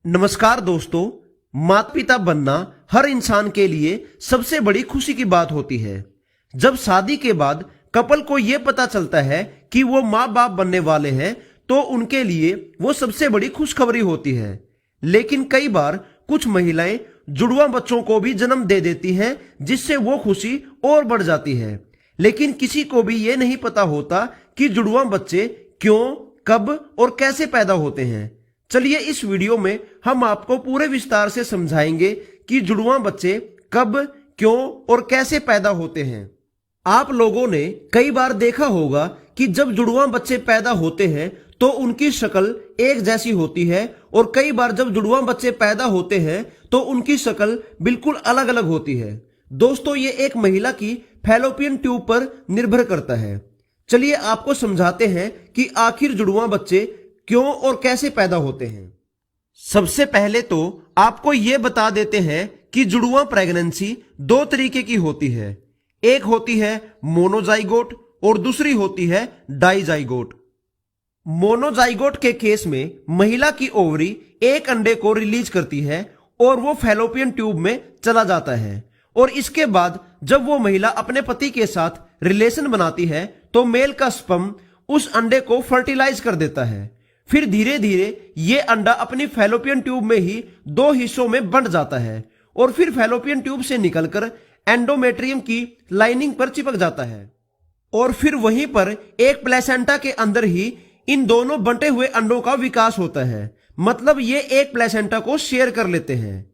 नमस्कार दोस्तों, माता पिता बनना हर इंसान के लिए सबसे बड़ी खुशी की बात होती है। जब शादी के बाद कपल को यह पता चलता है कि वो माँ बाप बनने वाले हैं तो उनके लिए वो सबसे बड़ी खुशखबरी होती है। लेकिन कई बार कुछ महिलाएं जुड़वा बच्चों को भी जन्म दे देती हैं, जिससे वो खुशी और बढ़ जाती है। लेकिन किसी को भी ये नहीं पता होता कि जुड़वा बच्चे क्यों, कब और कैसे पैदा होते हैं। चलिए इस वीडियो में हम आपको पूरे विस्तार से समझाएंगे कि जुड़वा बच्चे कब, क्यों और कैसे पैदा होते हैं। आप लोगों ने कई बार देखा होगा कि जब जुड़वा बच्चे पैदा होते हैं तो उनकी शक्ल एक जैसी होती है, और कई बार जब जुड़वा बच्चे पैदा होते हैं तो उनकी शक्ल बिल्कुल अलग अलग होती है। दोस्तों, ये एक महिला की फैलोपियन ट्यूब पर निर्भर करता है। चलिए आपको समझाते हैं कि आखिर जुड़वा बच्चे क्यों और कैसे पैदा होते हैं। सबसे पहले तो आपको यह बता देते हैं कि जुड़वा प्रेगनेंसी दो तरीके की होती है। एक होती है मोनोजाइगोट और दूसरी होती है डाइजाइगोट। मोनोजाइगोट के केस में महिला की ओवरी एक अंडे को रिलीज करती है और वो फैलोपियन ट्यूब में चला जाता है, और इसके बाद जब वो महिला अपने पति के साथ रिलेशन बनाती है तो मेल का स्पर्म उस अंडे को फर्टिलाइज कर देता है। फिर धीरे धीरे ये अंडा अपनी फैलोपियन ट्यूब में ही दो हिस्सों में बंट जाता है, और फिर फैलोपियन ट्यूब से निकलकर एंडोमेट्रियम की लाइनिंग पर चिपक जाता है, और फिर वहीं पर एक प्लेसेंटा के अंदर ही इन दोनों बंटे हुए अंडों का विकास होता है। मतलब ये एक प्लेसेंटा को शेयर कर लेते हैं।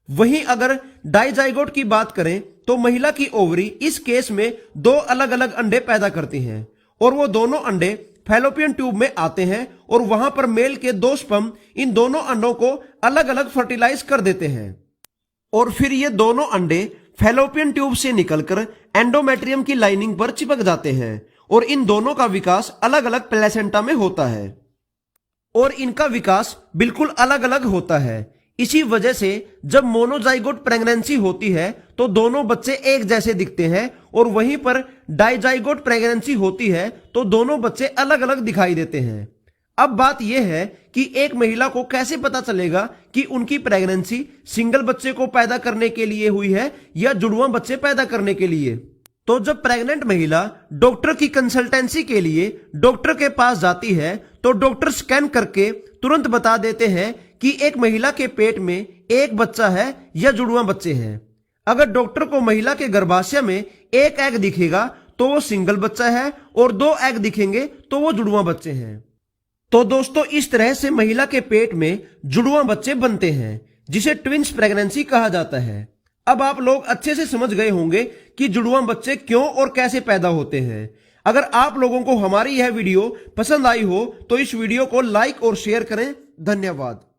वहीं अगर डाइजाइगोट की बात करें तो महिला की ओवरी इस केस में दो अलग अलग अंडे पैदा करती हैं, और वो दोनों अंडे फैलोपियन ट्यूब में आते हैं, और वहां पर मेल के दो स्पर्म इन दोनों अंडों को अलग अलग फर्टिलाइज कर देते हैं, और फिर ये दोनों अंडे फैलोपियन ट्यूब से निकलकर एंडोमेट्रियम की लाइनिंग पर चिपक जाते हैं, और इन दोनों का विकास अलग अलग प्लेसेंटा में होता है, और इनका विकास बिल्कुल अलग अलग होता है। इसी वजह से जब मोनोजाइगोट प्रेगनेंसी होती है तो दोनों बच्चे एक जैसे दिखते हैं, और वहीं पर डाइजाइगोट प्रेगनेंसी होती है तो दोनों बच्चे अलग अलग दिखाई देते हैं। अब बात यह है कि एक महिला को कैसे पता चलेगा कि उनकी प्रेगनेंसी सिंगल बच्चे को पैदा करने के लिए हुई है या जुड़वा बच्चे पैदा करने के लिए। तो जब प्रेग्नेंट महिला डॉक्टर की कंसल्टेंसी के लिए डॉक्टर के पास जाती है तो डॉक्टर स्कैन करके तुरंत बता देते हैं कि एक महिला के पेट में एक बच्चा है या जुड़वा बच्चे हैं। अगर डॉक्टर को महिला के गर्भाशय में एक एग दिखेगा तो वो सिंगल बच्चा है, और दो एग दिखेंगे तो वो जुड़वा बच्चे हैं। तो दोस्तों, इस तरह से महिला के पेट में जुड़वा बच्चे बनते हैं, जिसे ट्विंस प्रेगनेंसी कहा जाता है। अब आप लोग अच्छे से समझ गए होंगे कि जुड़वा बच्चे क्यों और कैसे पैदा होते हैं। अगर आप लोगों को हमारी यह वीडियो पसंद आई हो तो इस वीडियो को लाइक और शेयर करें। धन्यवाद।